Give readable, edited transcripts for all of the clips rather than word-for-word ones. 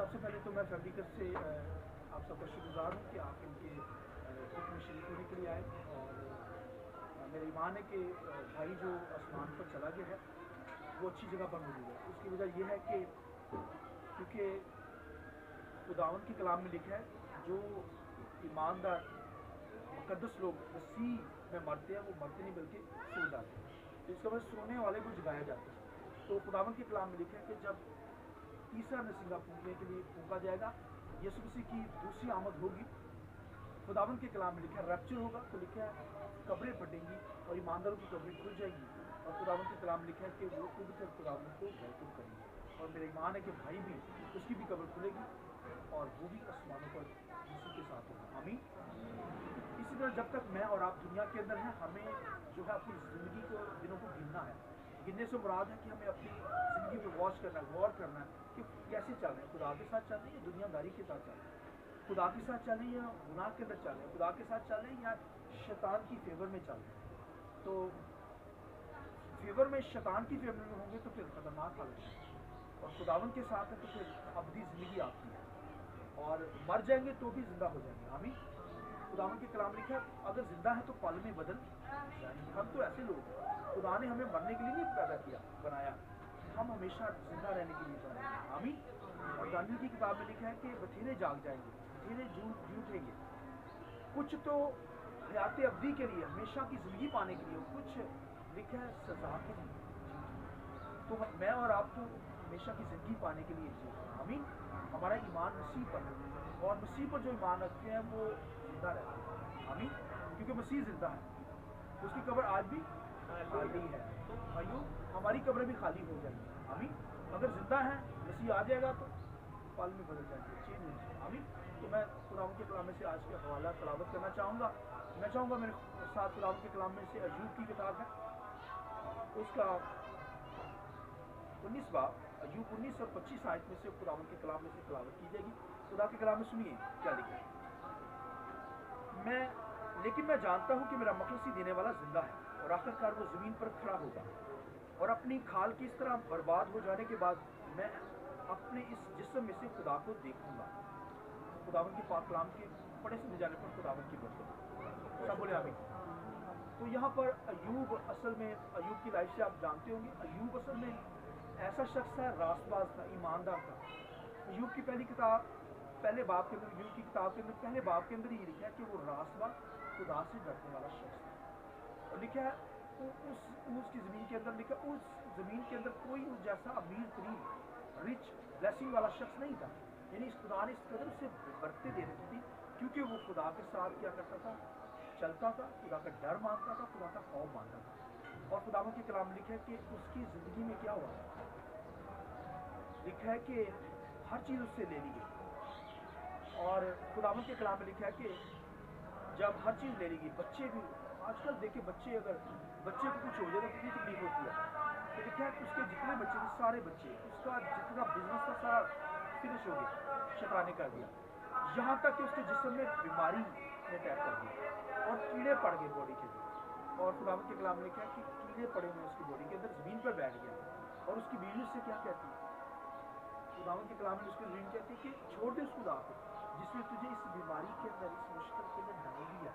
سب سے پہلے تو میں فیبریکر سے آپ سب کا شکرگزار ہوں کہ آپ ان کے حکم میں شریک ہونے کے لیے آئے، اور میرا ایمان ہے کہ بھائی جو آسمان پر چلا گیا ہے وہ اچھی جگہ پر موجود ہے۔ اس کی وجہ یہ ہے کہ کیونکہ خداوند کے کلام میں لکھا ہے جو ایماندار مقدس لوگ مسیح میں مرتے ہیں وہ مرتے نہیں بلکہ سو جاتے ہیں، تو اس کا مطلب سونے والے کو جگایا جاتا ہے۔ تو خداوند کے کلام میں لکھا ہے کہ جب تیسرا نسیگا پھونکنے کے لیے پھونکا جائے گا، یسوع مسیح کی دوسری آمد ہوگی، خداوند کے کلام میں لکھا ہے ریپچر ہوگا، تو لکھا ہے قبریں پھٹیں گی اور ایمانداروں کی قبریں کھل جائیں گی، اور خداوند کے کلام میں لکھا ہے کہ وہ خود پھر خداوند کو ویلکم کریں گے، اور میرا ایمان ہے کہ بھائی بھی اس کی بھی قبر کھلے گی اور وہ بھی آسمانوں پر یسوع کے ساتھ ہوگا، آمین۔ اسی طرح جب تک میں اور آپ دنیا کے اندر ہیں، ہمیں جو ہے اپنی زندگی کو دنوں کو گننا ہے۔ گننے سے مراد ہے کہ ہمیں اپنی زندگی پہ واچ کرنا ہے، غور کرنا ہے کہ کیسے چل رہے ہیں، خدا کے ساتھ چل رہے ہیں یا دنیا داری کے ساتھ چل رہے ہیں، خدا کے ساتھ چل رہے ہیں یا گناہ کے اندر چل رہے ہیں، خدا کے ساتھ چل رہے ہیں یا شیطان کی فیور میں چل رہے ہیں۔ تو فیور میں شیطان کی فیور میں ہوں گے تو پھر خطرناک حالت ہے، اور خداوند کے ساتھ ہے تو پھر ابدی زندگی آپ کی ہے، اور مر جائیں گے تو بھی زندہ ہو جائیں گے، آمین۔ خداوند کے کلام لکھا ہے اگر زندہ ہے تو پل میں بدل جائیں گے۔ ہم تو ایسے لوگ ہیں، خدا نے ہمیں مرنے کے لیے نہیں پیدا کیا بنایا، ہم ہمیشہ زندہ رہنے کے لیے بنائے ہیں، آمین۔ اور دانیل کی کتاب میں لکھا ہے کہ بتھیرے جاگ جائیں گے، بتھیرے جی اٹھیں گے، کچھ تو حیات ابدی کے لیے ہمیشہ کی زندگی پانے کے لیے، کچھ لکھا ہے سزا کے لیے۔ تو میں اور آپ تو ہمیشہ کی زندگی پانے کے لیے جی، آمین۔ ہمارا ایمان مسیح پر ہے، اور مسیح پر جو ایمان رکھتے ہیں وہ زندہ رہتے ہیں، آمین، کیونکہ مسیح زندہ ہے، اس کی قبر آج بھی خالی ہے۔ تو بھائیو ہماری قبریں بھی خالی ہو جائیں گی، آمین۔ اگر زندہ ہیں مسیح آ جائے گا تو پل میں بدل جائیں گے، چینج ہو جائیں گے، آمین۔ تو میں خداوند کے کلام میں سے آج کے حوالہ تلاوت کرنا چاہوں گا۔ میں چاہوں گا میرے ساتھ خداوند کے کلام میں سے ایوب کی کتاب ہے، اس کا 19 باب، ایوب 19 اور 25 آیت میں سے خداوند کے کلام میں سے تلاوت کی جائے گی۔ خدا کے کلام میں سنیے کیا لکھا ہے۔ لیکن میں جانتا ہوں کہ میرا مخلصی دینے والا زندہ ہے، اور آخر کار وہ زمین پر کھڑا ہوگا، اور اپنی کھال کی اس طرح برباد ہو جانے کے بعد میں اپنے اس جسم میں سے خدا کو دیکھوں گا۔ خداوند کے پاک کلام کے پڑھے سمجھے جانے پر خداوند کی برکت، سب بولے آمین۔ تو یہاں پر ایوب اصل میں، ایوب کی لائف سے آپ جانتے ہوں گے، ایوب اصل میں ایسا شخص تھا، راست باز تھا، ایماندار تھا۔ ایوب کی پہلی کتاب پہلے باب کے اندر، ایوب کی کتاب کے اندر پہلے باب کے اندر یہ لکھا ہے کہ وہ راست باز خدا سے ڈرنے والا شخص تھا، اور لکھا ہے اس کی زمین کے اندر، لکھا اس زمین کے اندر کوئی اس جیسا امیر ترین رچ بلیسنگ والا شخص نہیں تھا، یعنی اس خدا نے اس قدر اسے برکتیں دے رکھی تھی کیونکہ وہ خدا کے ساتھ کیا کرتا تھا، چلتا تھا، خدا کا ڈر مانتا تھا، خدا کا خوف مانتا تھا۔ اور خداوند کے کلام لکھا ہے کہ اس کی زندگی میں کیا ہوا، لکھا ہے کہ ہر چیز اس سے لے لی گئی، اور خداوند کے کلام میں لکھا ہے کہ جب ہر چیز لے لی گئی، بچے بھی، آج کل دیکھیں بچے، اگر بچے کو کچھ ہو جائے تو کتنی تکلیف ہوتی ہے، تو لکھا ہے کہ اس کے جتنے بچے تھے سارے بچے، اس کا جتنا بزنس تھا سارا فنش ہو گیا، شیطان نے کر دیا، یہاں تک کہ اس کے جسم میں بیماری نے اٹیک کر دیا اور کیڑے پڑ گئے باڈی کے اندر، اور خداوند کے کلام میں لکھا ہے کہ کیڑے پڑے ہوئے اس کی باڈی کے اندر، زمین پر بیٹھ گیا، اور اس کی بیوی اس سے کیا کہتی ہے، خداوند کے کلام میں اس کی زمین کہتی ہے کہ چھوڑ دے اس خدا کو جس نے تجھے اس بیماری کے اندر، اس مشکل کے اندر ڈال دیا،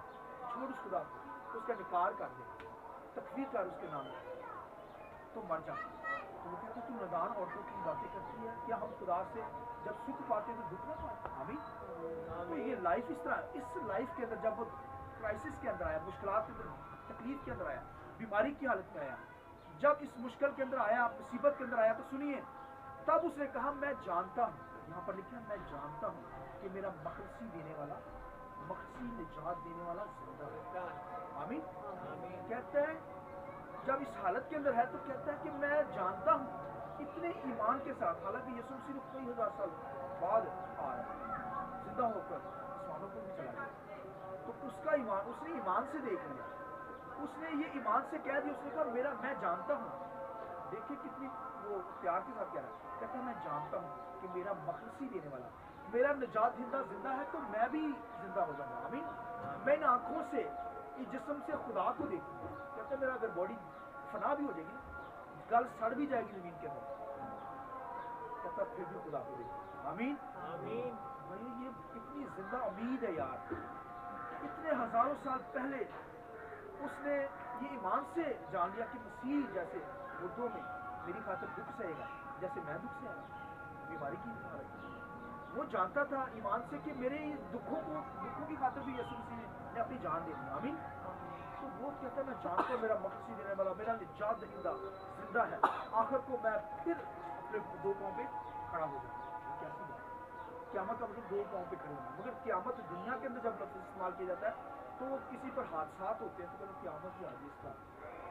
چھوڑ اس خدا کو، اس کا نکار کر دے، تکفیر کر اس کے نام میں، تو مر جا۔ تو وہ کہتا ہے تو نادان عورتوں کی باتیں کرتی ہے، کیا ہم خدا سے جب سکھ پاتے ہیں تو دکھ نہ پائے، آمین۔ تو یہ لائف اس طرح، اس لائف کے اندر جب وہ کرائسس کے اندر آیا، مشکلات کے اندر، تکلیف کے اندر آیا، بیماری کی حالت میں آیا، جب اس مشکل کے اندر آیا، مصیبت کے اندر آیا، تو سنیے تب اس نے کہا میں جانتا ہوں، یہاں پر لکھا ہے میں جانتا ہوں کہ میرا مخلصی دینے والا، مخلصی نجات دینے والا زندہ ہے، آمین۔ کہتا ہے جب اس حالت کے اندر ہے تو کہتا ہے کہ میں جانتا ہوں، اتنے ایمان کے ساتھ، حالانکہ یسوع مسیح کئی ہزار سال بعد آ رہا ہے، زندہ ہو کر آسمانوں پر بھی چلا گیا، تو اس کا ایمان، اس نے ایمان سے دیکھ لیا، اس نے یہ ایمان سے کہہ دیا، اس نے کہا میں جانتا ہوں، دیکھیں کتنی وہ پیار کے ساتھ کہہ رہا ہے، کہتا ہے میں جانتا ہوں کہ میرا مخلصی دینے والا، میرا نجات دہندہ زندہ ہے تو میں بھی زندہ ہو جاؤں گا، آمین۔ میں ان آنکھوں سے، اس جسم سے خدا کو دیکھوں گا، کہتا ہے میرا اگر باڈی فنا بھی ہو جائے گی، گل سڑ بھی جائے گی زمین کے اندر، کہتا پھر بھی خدا کو دیکھوں، آمین آمین. بھائی یہ کتنی زندہ امید ہے یار. اتنے ہزاروں سال پہلے اس نے یہ ایمان سے جان لیا کہ مسیح جیسے مردوں میں میری خاطر دکھ سہے گا جیسے میں دکھ سہے گا بیماری کی حالت میں. وہ جانتا تھا ایمان سے کہ میرے دکھوں کی خاطر بھی یسوع مسیح نے اپنی جان دے دی. آمین. تو وہ کہتا ہے میں جانتا ہوں میرا مقصد دینے والا میرا نجات دہندہ زندہ ہے. آخر کو میں پھر اپنے دو پاؤں پہ کھڑا ہو جاؤں. یہ کیسی بات ہے؟ قیامت کا مطلب دو پاؤں پہ کھڑے ہونا. مگر قیامت دنیا کے اندر جب لفظ استعمال کیا جاتا ہے تو وہ کسی پر حادثات ہوتے ہیں تو کہتے قیامت ہی آگے اس کا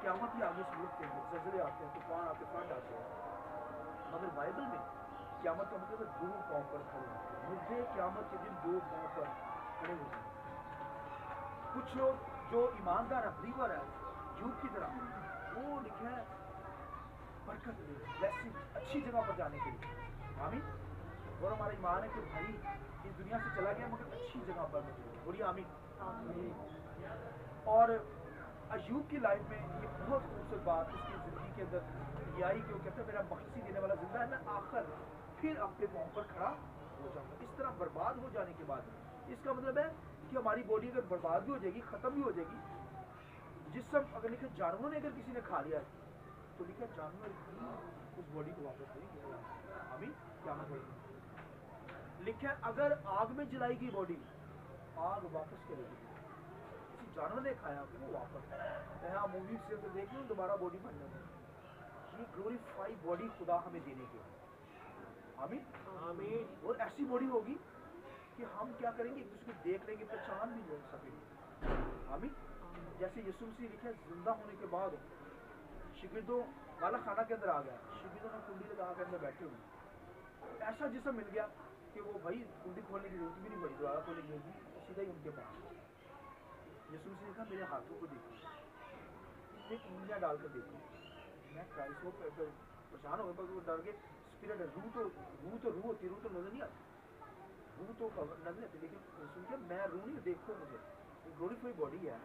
قیامت ہی آگے اس ملک کے اندر زلزلے آتے ہیں طوفان آتے فلڈ آتے ہیں. مگر بائبل میں قیامت کا مطلب ہے دو پاؤں پر کھڑے ہونا. مردے قیامت کے دن دو پاؤں پر کھڑے ہو جائیں. کچھ لوگ جو ایماندار ہے بلیور ہے یوب کی طرح وہ لکھا ہے برکت لے بلیسنگ اچھی جگہ پر جانے کے لیے. آمین. اور ہمارا ایمان ہے کہ بھائی اس دنیا سے چلا گیا مگر اچھی جگہ پر بولیے آمین. اور ایوب کی لائف میں یہ بہت خوبصورت بات اس کی زندگی کے اندر یہ آئی کہ وہ کہتا ہے میرا مقصد دینے والا زندہ ہے میں آخر پھر اپنے پاؤں پر کھڑا ہو جاؤں گا. اس طرح برباد ہو جانے کے بعد اس کا مطلب ہے کہ ہماری باڈی اگر برباد بھی ہو جائے گی ختم بھی ہو جائے گی جسم اگر لکھا جانوروں نے اگر کسی نے کھا لیا تو لکھا جانور اس باڈی کو واپس نہیں کیا. آمین. کیا مطلب لکھا ہے اگر آگ میں جلائی گئی باڈی آگ واپس کرے گی. کسی جانور نے کھایا وہ واپس یہاں موویز سے دیکھ لوں دوبارہ باڈی بن جاتی. یہ گلوریفائی باڈی خدا ہمیں دینے کے. آمین. آمین. اور ایسی باڈی ہوگی کہ ہم کیا کریں گے ایک دوسرے کو دیکھ لیں گے پہچان بھی لے سکیں گے. آمین. جیسے یسوع مسیح لکھا ہے زندہ ہونے کے بعد شاگردوں والا خانہ کے اندر آ گیا. شاگردوں نے کنڈی لگا کے اندر بیٹھے ہوئے. ایسا جسم مل گیا کہ وہ بھائی کنڈی کھولنے کی ضرورت بھی نہیں پڑی دوبارہ کھولنے کی ضرورت نہیں سیدھا ہی ان کے پاس. یسوع مسیح نے کہا میرے ہاتھوں کو دیکھو اتنے انگلیاں ڈال کر دیکھو. میں کرائسٹ کو پریشان ہو گیا پر وہ ڈر کے اسپرٹ ہے روح ہوتی روح تو نظر نہیں آتی روح تو نظر نہیں آتی لیکن سن کے میں روح نہیں دیکھو مجھے گلوریفائی باڈی ہے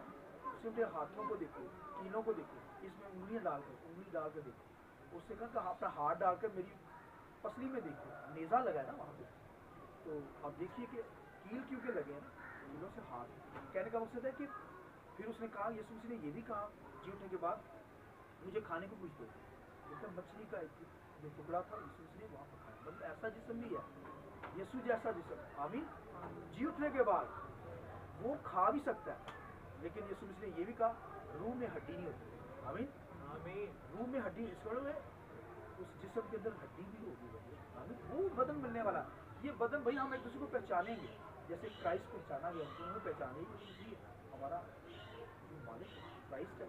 اس میں میرے ہاتھوں کو دیکھو کیلوں کو دیکھو اس میں انگلی ڈال کر دیکھو. اس سے کہا کہ اپنا ہاتھ ڈال کر میری پسلی میں دیکھو. نیزا لگا ہے نا وہاں پہ تو اب دیکھیے کہ کیل کیوں کے لگے ہیں نا کیلوں سے ہاتھ. کہنے کا مقصد ہے کہ پھر اس نے کہا یسوع مسیح نے یہ بھی کہا جی اٹھنے کے بعد مجھے کھانے کو کچھ دو. لیکن مچھلی کا ایک جو ٹکڑا تھا یسوع مسیح نے وہاں پر کھایا. مطلب ایسا جسم بھی ہے یسوع جیسا جسم. آمین. جی اٹھنے کے بعد وہ کھا بھی سکتا ہے لیکن یسوع مسیح نے یہ بھی کہا روح میں ہڈی نہیں ہوتی. آمین. آمین. روح میں ہڈی اس وقت میں اس جسم کے اندر ہڈی بھی ہوگی. آمین. وہ بدن ملنے والا یہ بدن بھائی ہم ایک دوسرے کو پہچانیں گے جیسے کرائسٹ پہچانا گیا ان کو پہچانے گے ہمارا جو مالک کرائسٹ ہے.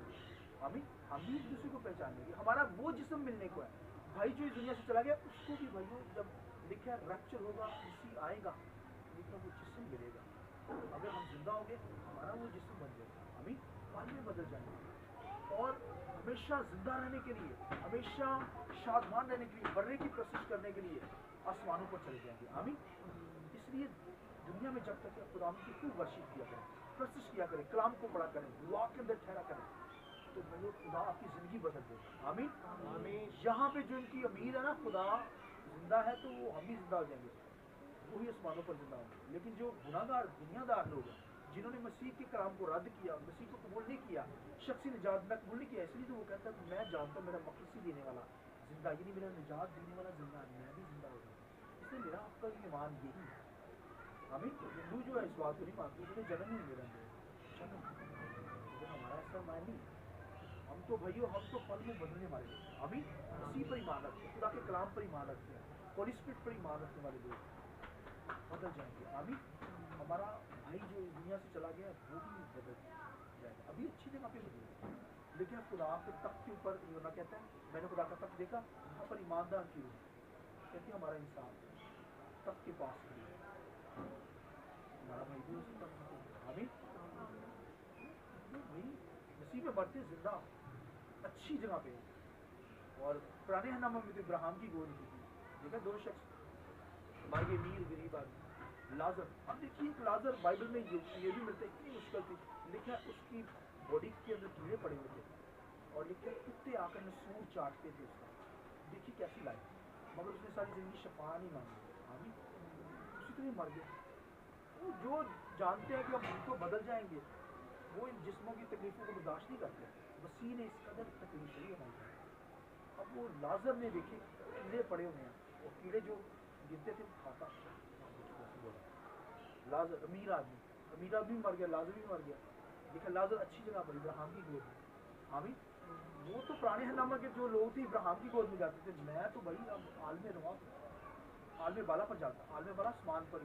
آمین. ہم بھی ایک دوسرے کو پہچانیں گے ہمارا وہ جسم ملنے کو ہے. بھائی جو اس دنیا سے چلا گیا اس کو بھی بھائیوں جب لکھا ہے ریپچر ہوگا اسی آئے گا لیکن وہ جسم ملے گا. اگر ہم زندہ ہوں گے ہمارا وہ جسم بن جائے گا. آمین. پل میں بدل جائیں گے اور ہمیشہ زندہ رہنے کے لیے ہمیشہ شادمان رہنے کے لیے بڑھنے کی کوشش کرنے کے لیے آسمانوں پر چلے جائیں گے. آمین. اس لیے دنیا میں جب تک خدا کی خوب ورشپ کیا کریں کوشش کیا کریں کلام کو پڑھا کریں دعا کے اندر ٹھہرا کریں تو بھائی خدا آپ کی زندگی بدل دے گا. آمین. آمین. یہاں پہ جو ان کی امید ہے نا خدا زندہ ہے تو وہ ہم بھی زندہ ہو جائیں گے وہی آسمانوں پر زندہ ہوں گے. لیکن جو گناہ گار دنیا دار لوگ ہیں جنہوں نے مسیح کے کلام کو رد کیا مسیح کو قبول نہیں کیا شخصی نجات میں قبول نہیں کیا اس لیے تو وہ کہتا ہے کہ میں جانتا ہوں میرا مقصد دینے والا زندہ یعنی میرا نجات دینے والا زندہ ہے میں بھی زندہ ہو جاؤں. اس لیے میرا آپ کا ایمان یہی ہے. ہمیں ہندو جو ہے اس بات کو نہیں مانتے انہیں جنم نہیں میرا جنم لیکن ہمارا ایسا مان نہیں. ہم تو بھائیو ہم تو پل میں بدلنے والے ہیں. ابھی اسی پر ایمان رکھتے ہیں خدا کے کلام پر ایمان رکھتے ہیں ہولی اسپرٹ پر ایمان رکھنے والے لوگ بدل جائیں گے. ابھی ہمارا بھائی جو دنیا سے چلا گیا وہ بھی بدل جائے گا. ابھی اچھی جگہ پہ بدلے لیکن خدا کے تخت کے اوپر نہ کہتا ہے میں نے خدا کا تخت دیکھا وہاں پر ایماندار کی روح کہتے ہمارا انسان تخت کے پاس کھڑی ہے ہمارا بھائی بھی اسی تخت میں. ابھی بھائی اسی میں مرتے زندہ اچھی جگہ پہ. اور پرانے ناموں میں تو ابراہیم کی گود کی تھی دیکھا دو شخص ہمارے امیر غریب آدمی لازر. اب دیکھیے ایک لازر بائبل میں یہ بھی ملتا ہے اتنی مشکل تھی لکھا اس کی باڈی کے اندر کیڑے پڑے ہوئے تھے اور لکھا کتے آ کر نسور چاٹتے تھے اس کا. دیکھیے کیسی لائف مگر اس نے ساری زندگی شفا نہیں مانگی. آمین. ڈاکٹر ہی مر گئے. وہ جو جانتے ہیں کہ اب ان کو بدل جائیں گے وہ ان جسموں کی تکلیفوں کو برداشت نہیں کرتے. مسیح نے اس قدر تکلیف لی ہماری. اب وہ لازر نے دیکھے کیڑے پڑے ہوئے ہیں, وہ کیڑے جو گرتے تھے کھاتا. لازر امیر آدمی مر گیا, لازر بھی مر گیا. دیکھا لازر اچھی جگہ پر ابراہیم کی گود میں. آمین. وہ تو پرانے ہنگامہ کے جو لوگ تھے ابراہیم کی گود میں جاتے تھے. میں تو بھائی اب عالم رواں عالم بالا پر جاتا, عالم بالا آسمان پر.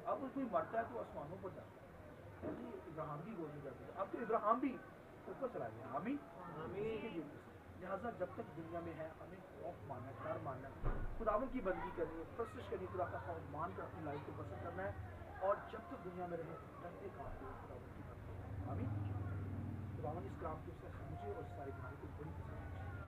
اب کوئی مرتا ہے تو آسمانوں پر جاتا ہے. ابراہیم کی گود میں جاتے تھے. اب تو ابراہیم بھی اوپر چلا گیا. آمین. آمین. لہٰذا جب تک دنیا میں ہے ہمیں خوف ماننا ہے, ڈر ماننا ہے, خداوند کی بندگی کرنی ہے, پرستش کرنی ہے, خدا کا خوف مان کر اپنی لائف کو بسر کرنا ہے. اور جب تک دنیا میں رہے ڈرتے کام خداوند کی بندگی. آمین. خداوند اس کلام کو مجھے اور سارے گھرانے کو